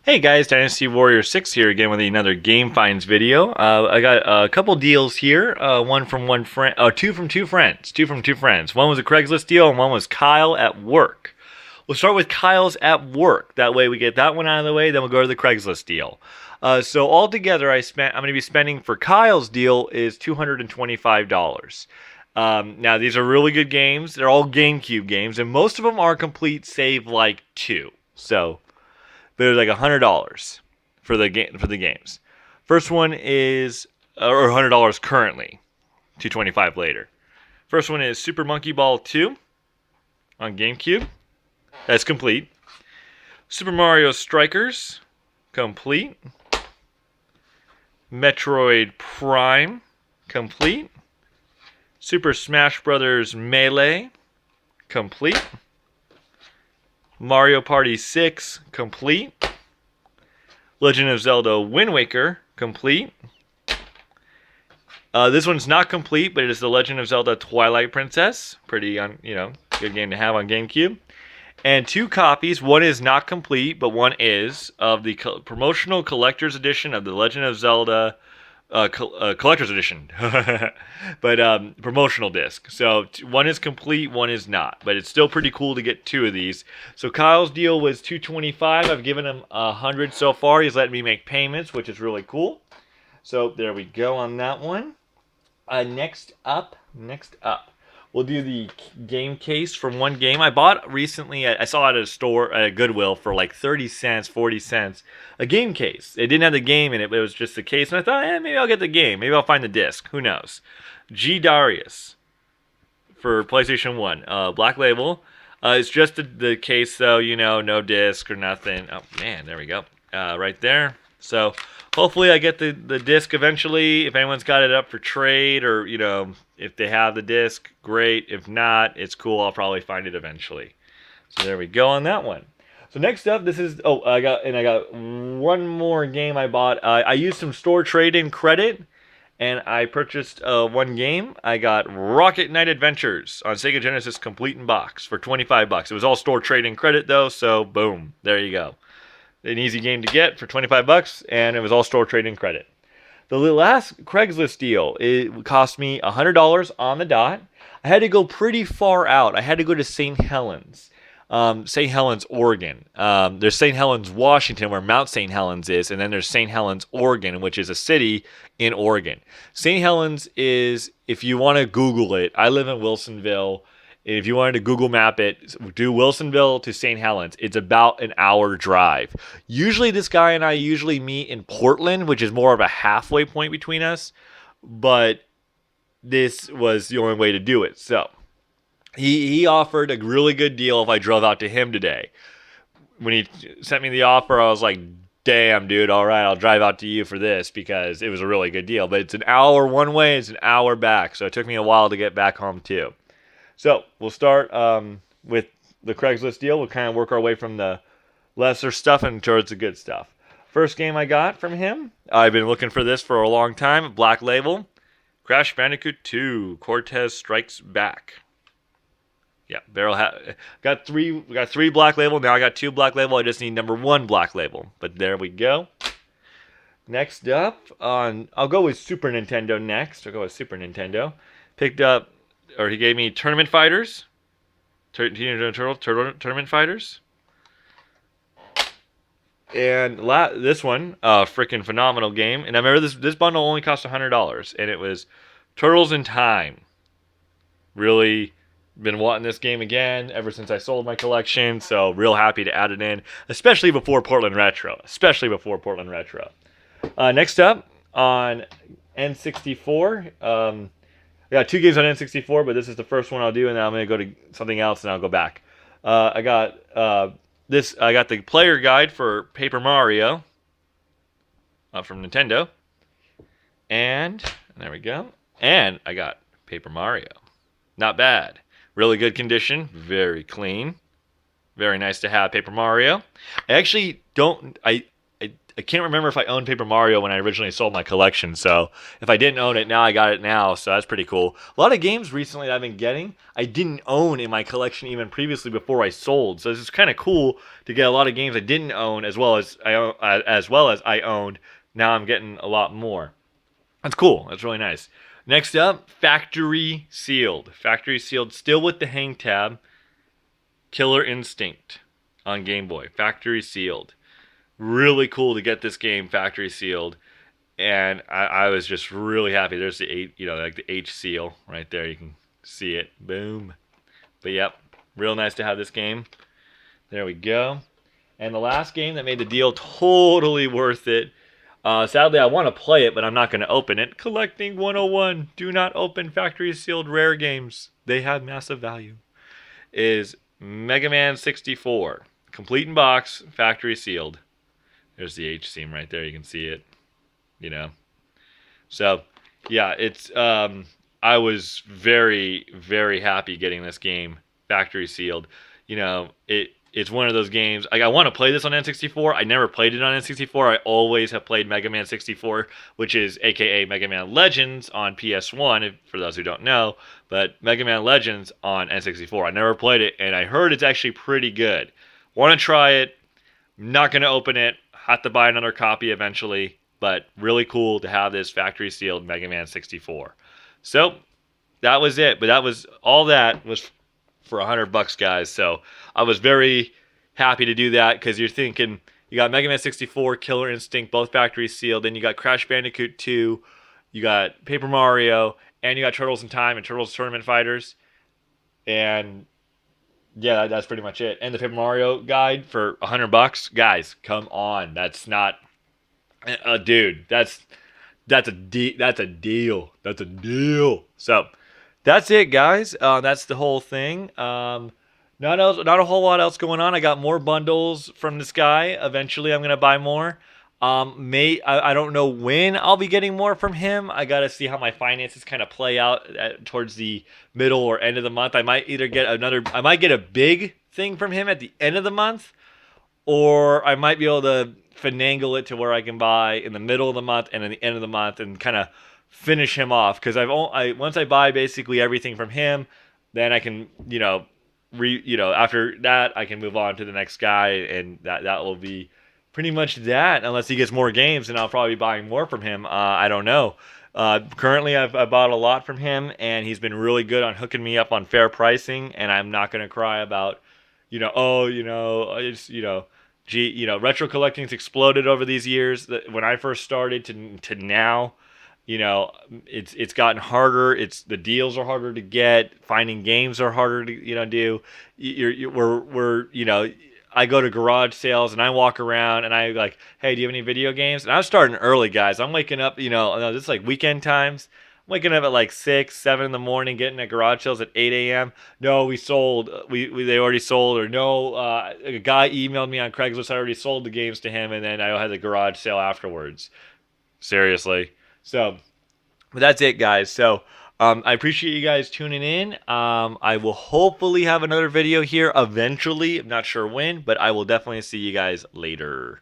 Hey guys, Dynasty Warrior 6 here again with another Game Finds video. I got a couple deals here. One from one friend, two from two friends. Two from two friends. One was a Craigslist deal and one was Kyle at work. We'll start with Kyle's at work. That way we get that one out of the way, then we'll go to the Craigslist deal. So altogether I'm going to be spending for Kyle's deal is $225. Now these are really good games. They're all GameCube games and most of them are complete save like 2. So there's like $100 for the games. First one is or $100 currently, $225 later. First one is Super Monkey Ball 2 on GameCube. That's complete. Super Mario Strikers, complete. Metroid Prime, complete. Super Smash Bros. Melee, complete. Mario Party 6, complete. Legend of Zelda Wind Waker, complete. This one's not complete, but it is the Legend of Zelda Twilight Princess. Pretty, good game to have on GameCube. And 2 copies. One is not complete, but one is of the promotional collector's edition of the Legend of Zelda collector's edition, but promotional disc. So one is complete, one is not, but it's still pretty cool to get 2 of these. So Kyle's deal was $225. I've given him $100 so far. He's letting me make payments, which is really cool. So there we go on that one. Next up, we'll do the game case from one game I bought recently. I saw it at a store, at Goodwill, for like 30 cents, 40 cents. A game case. It didn't have the game in it, but it was just the case. And I thought, maybe I'll get the game. Maybe I'll find the disc. Who knows? G Darius for PlayStation 1. Black Label. It's just the case, though, no disc or nothing. Oh, man, there we go. Right there. So hopefully I get the disc eventually. If anyone's got it up for trade or, if they have the disc, great. If not, it's cool. I'll probably find it eventually. So there we go on that one. So next up, this is, I got one more game I bought. I used some store trade-in credit, and I purchased one game. I got Rocket Knight Adventures on Sega Genesis Complete in Box for $25. It was all store trade-in credit, though, so boom, there you go. An easy game to get for $25, and it was all store trade-in credit. The last Craigslist deal, it cost me $100 on the dot. I had to go pretty far out. I had to go to St. Helens. St. Helens, Oregon. There's St. Helens, Washington, where Mount St. Helens is, and then there's St. Helens, Oregon, which is a city in Oregon. St. Helens is, if you want to Google it, I live in Wilsonville. If you wanted to Google map it, do Wilsonville to St. Helens. It's about an hour drive. Usually this guy and I usually meet in Portland, which is more of a halfway point between us, but this was the only way to do it. So he offered a really good deal if I drove out to him today. When he sent me the offer, I was like, damn, dude, all right, I'll drive out to you for this because it was a really good deal. But it's an hour one way, it's an hour back, so it took me a while to get back home too. So we'll start with the Craigslist deal. We'll kind of work our way from the lesser stuff and towards the good stuff. First game I got from him, I've been looking for this for a long time, Black Label, Crash Bandicoot 2, Cortez Strikes Back. Yeah, got three Black Label. Now I got 2 Black Label. I just need number 1 Black Label. But there we go. Next up, I'll go with Super Nintendo next. I'll go with Super Nintendo. Picked up, or he gave me Tournament Fighters. Teenage Mutant Turtle Tournament Fighters. And this one, freaking phenomenal game. And I remember this bundle only cost $100, and it was Turtles in Time. Really been wanting this game again ever since I sold my collection, so real happy to add it in, especially before Portland Retro. Next up on N64, I got 2 games on N64, but this is the first one I'll do, and then I'm going to go to something else, and I'll go back. I got the player guide for Paper Mario from Nintendo, and there we go. And I got Paper Mario. Not bad. Really good condition. Very clean. Very nice to have Paper Mario. I actually don't. I I can't remember if I owned Paper Mario when I originally sold my collection. So if I didn't own it, now I got it now. So that's pretty cool. A lot of games recently that I've been getting, I didn't own in my collection even previously before I sold. So this is kind of cool to get a lot of games I didn't own as well as I owned. Now I'm getting a lot more. That's cool. That's really nice. Next up, Factory Sealed. Factory Sealed, still with the hang tab. Killer Instinct on Game Boy. Factory Sealed. Really cool to get this game factory sealed, and I was just really happy. There's the like the H seal right there. You can see it. Boom. But yep, real nice to have this game. There we go. And the last game that made the deal totally worth it. Sadly, I want to play it, but I'm not going to open it. Collecting 101. Do not open factory sealed rare games. They have massive value. Is Mega Man 64. Complete in box, factory sealed. There's the H seam right there. You can see it, So, yeah, it's. I was very, very happy getting this game factory sealed. It's one of those games. Like, I want to play this on N64. I never played it on N64. I always have played Mega Man 64, which is AKA Mega Man Legends on PS1. For those who don't know, but Mega Man Legends on N64. I never played it, and I heard it's actually pretty good. Want to try it? Not going to open it. Have to buy another copy eventually, but really cool to have this factory sealed Mega Man 64. So that was it, but all that was for $100, guys. So I was very happy to do that because you're thinking you got Mega Man 64, Killer Instinct, both factory sealed. Then you got Crash Bandicoot 2, you got Paper Mario, and you got Turtles in Time and Turtles Tournament Fighters, and yeah, that's pretty much it. And the Paper Mario guide for $100, guys. Come on, that's not, dude. That's a that's a deal. That's a deal. So that's it, guys. That's the whole thing. Not a whole lot else going on. I got more bundles from this guy. Eventually, I'm gonna buy more. I don't know when I'll be getting more from him. I gotta see how my finances kind of play out towards the middle or end of the month. I might get a big thing from him at the end of the month, or I might be able to finagle it to where I can buy in the middle of the month and in the end of the month and kind of finish him off. Because once I buy basically everything from him, then I can after that I can move on to the next guy, and that will be pretty much that, unless he gets more games, and I'll probably be buying more from him. I don't know. Currently, I bought a lot from him, and he's been really good on hooking me up on fair pricing, and I'm not going to cry about, retro collecting's exploded over these years. When I first started to now, it's gotten harder. The deals are harder to get. Finding games are harder to do. I go to garage sales and I walk around and I like, hey, do you have any video games? And I'm starting early, guys. I'm waking up, this is like weekend times. I'm waking up at like 6, 7 in the morning, getting at garage sales at 8 a.m. No, we sold. They already sold. Or no, a guy emailed me on Craigslist. I already sold the games to him, and then I had the garage sale afterwards. Seriously. So, but that's it, guys. So, I appreciate you guys tuning in. I will hopefully have another video here eventually. I'm not sure when, but I will definitely see you guys later.